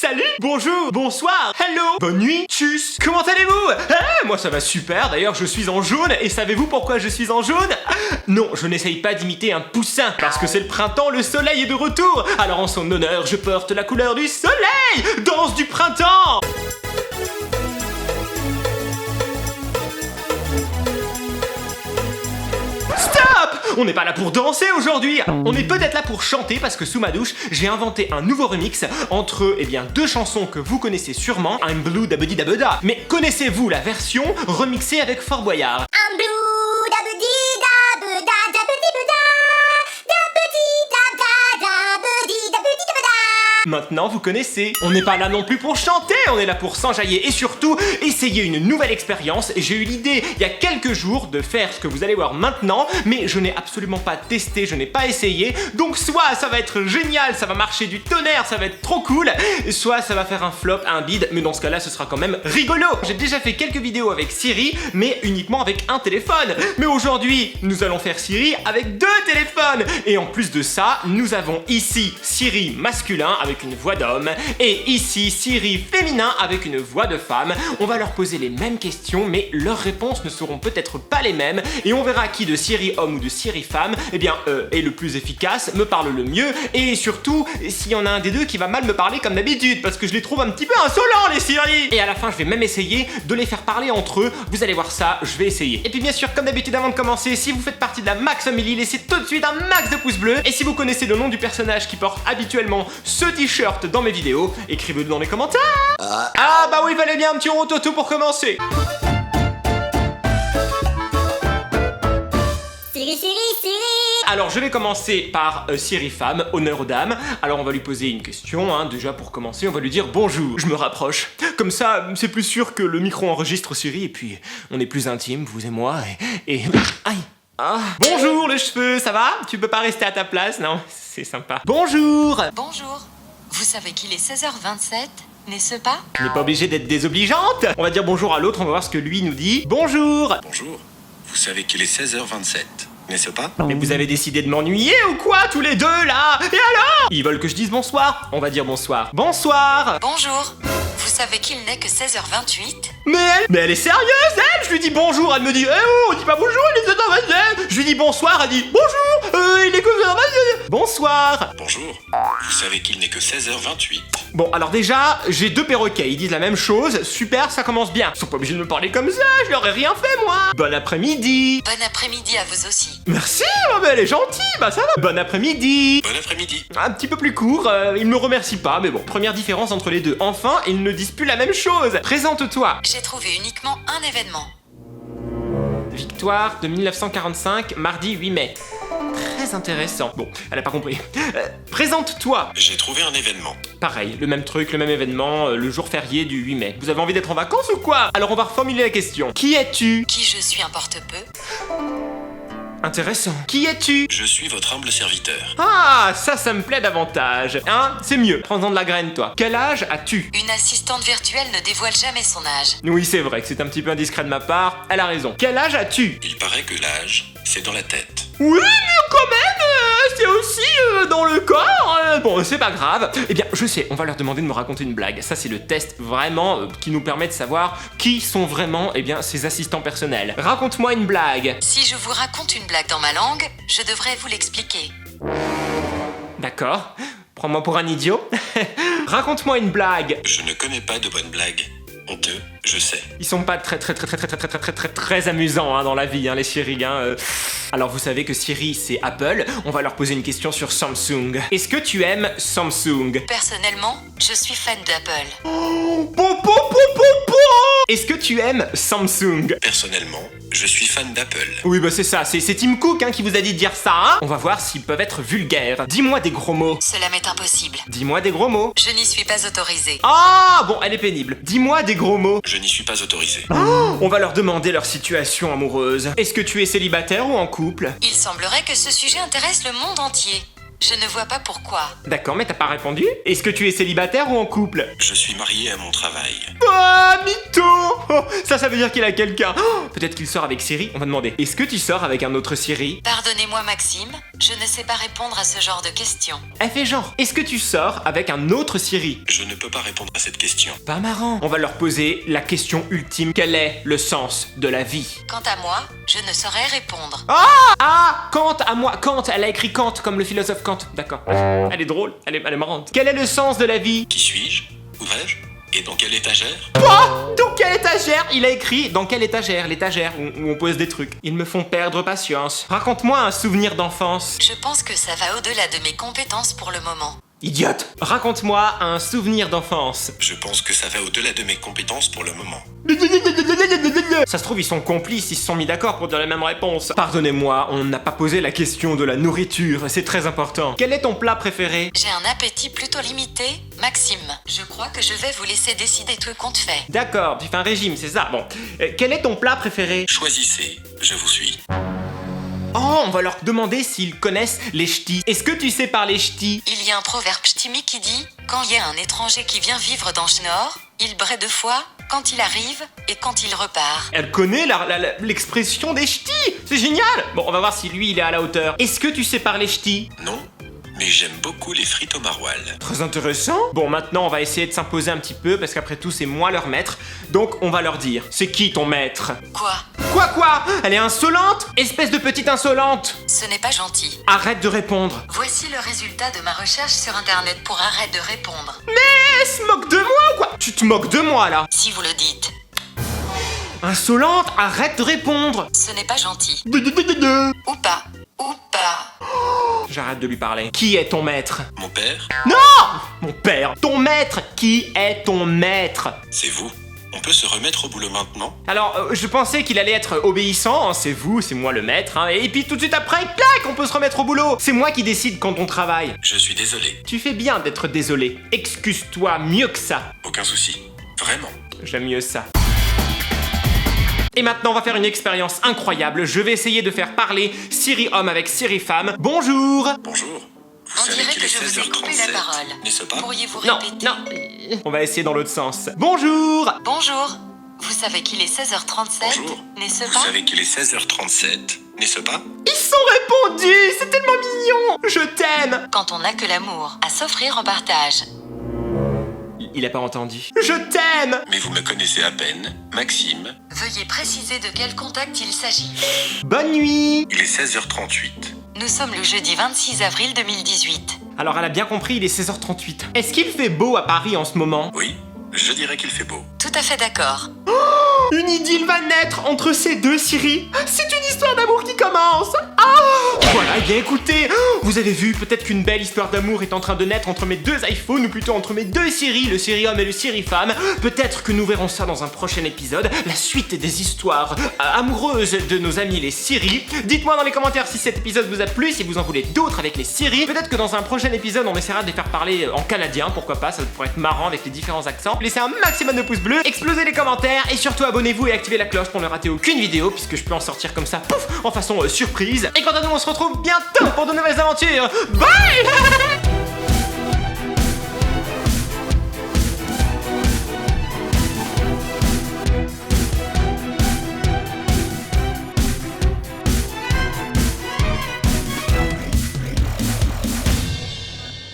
salut, bonjour, bonsoir, hello, bonne nuit, tchuss. Comment allez-vous? Moi ça va super, d'ailleurs je suis en jaune, et savez-vous pourquoi je suis en jaune? Non, je n'essaye pas d'imiter un poussin, parce que c'est le printemps, le soleil est de retour. Alors en son honneur, je porte la couleur du soleil. Danse du printemps. On n'est pas là pour danser aujourd'hui. On est peut-être là pour chanter parce que sous ma douche, j'ai inventé un nouveau remix entre, deux chansons que vous connaissez sûrement, I'm Blue Dabedi Dabeda. Mais connaissez-vous la version remixée avec Fort Boyard? I'm blue dabedi dabeda dabedi beda dabedi dabeda dabedi dabedi dabeda. Maintenant vous connaissez. On n'est pas là non plus pour chanter, on est là pour s'enjailler et surtout essayer une nouvelle expérience. Et j'ai eu l'idée il y a quelques jours de faire ce que vous allez voir maintenant, mais je n'ai absolument pas testé, je n'ai pas essayé. Donc soit ça va être génial, ça va marcher du tonnerre, ça va être trop cool, soit ça va faire un flop, un bide, mais dans ce cas-là ce sera quand même rigolo. J'ai déjà fait quelques vidéos avec Siri, mais uniquement avec un téléphone. Mais aujourd'hui, nous allons faire Siri avec 2 téléphones. Et en plus de ça, nous avons ici Siri masculin avec une voix d'homme et ici Siri féminin avec une voix de femme. On va leur poser les mêmes questions, mais leurs réponses ne seront peut-être pas les mêmes et on verra qui de Siri homme ou de Siri femme est le plus efficace, me parle le mieux et surtout s'il y en a un des deux qui va mal me parler comme d'habitude parce que je les trouve un petit peu insolents les Siri. Et à la fin je vais même essayer de les faire parler entre eux, vous allez voir ça, je vais essayer. Et puis bien sûr comme d'habitude avant de commencer, si vous faites partie de la Max Family, laissez tout de suite un max de pouces bleus et si vous connaissez le nom du personnage qui porte habituellement ce t-shirt dans mes vidéos, écrivez-le dans les commentaires. Ah bah oui, il fallait bien un petit rototo pour commencer. Siri, Siri, Siri. Alors je vais commencer par Siri femme, honneur aux dames. Alors on va lui poser une question, déjà pour commencer, on va lui dire bonjour. Je me rapproche. Comme ça, c'est plus sûr que le micro enregistre Siri et puis on est plus intime, vous et moi, et... Aïe. Ah. Bonjour les cheveux, ça va? Tu peux pas rester à ta place, non? C'est sympa. Bonjour. Bonjour. Vous savez qu'il est 16h27, n'est-ce pas? On n'est pas obligé d'être désobligeante. On va dire bonjour à l'autre, on va voir ce que lui nous dit. Bonjour. Bonjour. Vous savez qu'il est 16h27, n'est-ce pas? Mais vous avez décidé de m'ennuyer ou quoi, tous les deux, là? Et alors? Ils veulent que je dise bonsoir. On va dire bonsoir. Bonsoir. Bonjour. Vous savez qu'il n'est que 16h28? Mais elle est sérieuse, elle. Je lui dis bonjour, elle me dit oh, on dit pas bonjour, il est 16h27. Je lui dis bonsoir, elle dit bonjour, il est que 16h27. Bonsoir. Bonjour. Vous savez qu'il n'est que 16h28. Bon, alors déjà, j'ai 2 perroquets, ils disent la même chose. Super, ça commence bien. Ils sont pas obligés de me parler comme ça, je leur ai rien fait, moi. Bon après-midi. Bon après-midi à vous aussi. Merci, mais elle est gentille, bah ça va. Bon après-midi. Bon après-midi. Un petit peu plus court, ils me remercient pas, mais bon. Première différence entre les deux. Enfin, ils ne disent plus la même chose. Présente-toi. J'ai trouvé uniquement un événement. Victoire de 1945, mardi 8 mai. Très intéressant. Bon, elle a pas compris. Présente-toi. J'ai trouvé un événement. Pareil, le même truc, le même événement, le jour férié du 8 mai. Vous avez envie d'être en vacances ou quoi? Alors on va reformuler la question. Qui es-tu? Qui je suis importe peu. Intéressant. Qui es-tu? Je suis votre humble serviteur. Ah, ça me plaît davantage. Hein? C'est mieux. Prends-en de la graine, toi. Quel âge as-tu? Une assistante virtuelle ne dévoile jamais son âge. Oui, c'est vrai que c'est un petit peu indiscret de ma part. Elle a raison. Quel âge as-tu? Il paraît que l'âge, c'est dans la tête. Oui, mais quand même, c'est aussi dans le corps. Bon, c'est pas grave. Eh bien, je sais, on va leur demander de me raconter une blague. Ça, c'est le test vraiment qui nous permet de savoir qui sont vraiment, ces assistants personnels. Raconte-moi une blague. Si je vous raconte une blague dans ma langue, je devrais vous l'expliquer. D'accord. Prends-moi pour un idiot. Raconte-moi une blague. Je ne connais pas de bonnes blagues. Honteux, je sais. Ils sont pas très amusants dans la vie, les Siri. Alors vous savez que Siri c'est Apple, on va leur poser une question sur Samsung. Est-ce que tu aimes Samsung? Personnellement, je suis fan d'Apple. Est-ce que tu aimes Samsung? Personnellement, je suis fan d'Apple. Oui bah c'est ça, c'est Tim Cook qui vous a dit de dire ça. On va voir s'ils peuvent être vulgaires. Dis-moi des gros mots. Cela m'est impossible. Dis-moi des gros mots. Je n'y suis pas autorisée. Ah bon, elle est pénible. Dis-moi des gros mots. Je n'y suis pas autorisé. On va leur demander leur situation amoureuse. Est-ce que tu es célibataire ou en couple? Il semblerait que ce sujet intéresse le monde entier. Je ne vois pas pourquoi. D'accord, mais t'as pas répondu. Est-ce que tu es célibataire ou en couple? Je suis marié à mon travail. Ah, mytho! Oh, ça veut dire qu'il a quelqu'un. Oh, peut-être qu'il sort avec Siri. On va demander. Est-ce que tu sors avec un autre Siri? Pardonnez-moi Maxime, je ne sais pas répondre à ce genre de questions. Elle fait genre. Est-ce que tu sors avec un autre Siri? Je ne peux pas répondre à cette question. Pas marrant. On va leur poser la question ultime. Quel est le sens de la vie? Quant à moi, je ne saurais répondre. Ah, Kant à moi. Kant, elle a écrit Kant comme le philosophe Kant. D'accord. Elle est drôle, elle est marrante. Quel est le sens de la vie? Qui suis-je? Où vais-je? Et dans quelle étagère? Dans quelle étagère? Il a écrit dans quelle étagère? L'étagère où on pose des trucs. Ils me font perdre patience. Raconte-moi un souvenir d'enfance. Je pense que ça va au-delà de mes compétences pour le moment. Idiote. Raconte-moi un souvenir d'enfance. Je pense que ça va au-delà de mes compétences pour le moment. Ça se trouve, ils sont complices, ils se sont mis d'accord pour dire la même réponse. Pardonnez-moi, on n'a pas posé la question de la nourriture, c'est très important. Quel est ton plat préféré? J'ai un appétit plutôt limité, Maxime. Je crois que je vais vous laisser décider tout compte fait. D'accord, tu fais un régime, c'est ça. Bon. Quel est ton plat préféré? Choisissez, je vous suis. Oh, on va leur demander s'ils connaissent les ch'tis. Est-ce que tu sais parler ch'ti? Il y a un proverbe ch'timi qui dit « Quand il y a un étranger qui vient vivre dans Schnorr, il braie 2 fois, quand il arrive et quand il repart. » Elle connaît l'expression des ch'tis. C'est génial. Bon, on va voir si lui, il est à la hauteur. Est-ce que tu sais parler ch'ti? Non, mais j'aime beaucoup les frites au maroilles. Très intéressant. Bon, maintenant, on va essayer de s'imposer un petit peu, parce qu'après tout, c'est moi leur maître. Donc, on va leur dire. C'est qui ton maître? Quoi? Quoi? Elle est insolente? Espèce de petite insolente. Ce n'est pas gentil. Arrête de répondre. Voici le résultat de ma recherche sur internet pour arrête de répondre. Elle se moque de moi ou quoi? Tu te moques de moi, là. Si vous le dites, Insolente, arrête de répondre. ce n'est pas gentil. Ou pas. Ou pas. J'arrête de lui parler. Qui est ton maître? Mon père, Mon père. Ton maître. Qui est ton maître? c'est vous. On peut se remettre au boulot maintenant? Alors, je pensais qu'il allait être obéissant, hein, c'est vous, c'est moi le maître, hein, et puis tout de suite après, clac, on peut se remettre au boulot. C'est moi qui décide quand on travaille. Je suis désolé. Tu fais bien d'être désolé. Excuse-toi mieux que ça. Aucun souci. Vraiment. J'aime mieux ça. Et maintenant, on va faire une expérience incroyable. Je vais essayer de faire parler Siri homme avec Siri femme. Bonjour. Bonjour. Vous On savez dirait qu'il que est je vous ai coupé la 16h37, parole. n'est-ce pas? Pourriez-vous Non, répéter? non. On va essayer dans l'autre sens. Bonjour. Bonjour. Vous savez qu'il est 16h37, Bonjour. n'est-ce Vous pas? savez qu'il est 16h37, n'est-ce pas? Ils sont répondus. C'est tellement mignon. Je t'aime. Quand on n'a que l'amour à s'offrir en partage. Il a pas entendu. Je t'aime. Mais vous me connaissez à peine, Maxime. Veuillez préciser de quel contact il s'agit. Bonne nuit. Il est 16h38. Nous sommes le jeudi 26 avril 2018. Alors, elle a bien compris, il est 16h38. Est-ce qu'il fait beau à Paris en ce moment? Oui, je dirais qu'il fait beau. Tout à fait d'accord. Une idylle va naître entre ces deux Siri. C'est une histoire d'amour qui commence. Ah! Voilà, eh bien écoutez, vous avez vu, peut-être qu'une belle histoire d'amour est en train de naître entre mes deux iPhones, ou plutôt entre mes deux Siri, le Siri homme et le Siri femme. Peut-être que nous verrons ça dans un prochain épisode, la suite des histoires amoureuses de nos amis les Siri. Dites-moi dans les commentaires si cet épisode vous a plu, si vous en voulez d'autres avec les Siri. Peut-être que dans un prochain épisode, on essaiera de les faire parler en canadien, pourquoi pas, ça pourrait être marrant avec les différents accents. Laissez un maximum de pouces bleus, explosez les commentaires, et surtout abonnez-vous et activez la cloche pour ne rater aucune vidéo, puisque je peux en sortir comme ça, pouf, en façon surprise. Et quant à nous, on se retrouve bientôt pour de nouvelles aventures. Bye.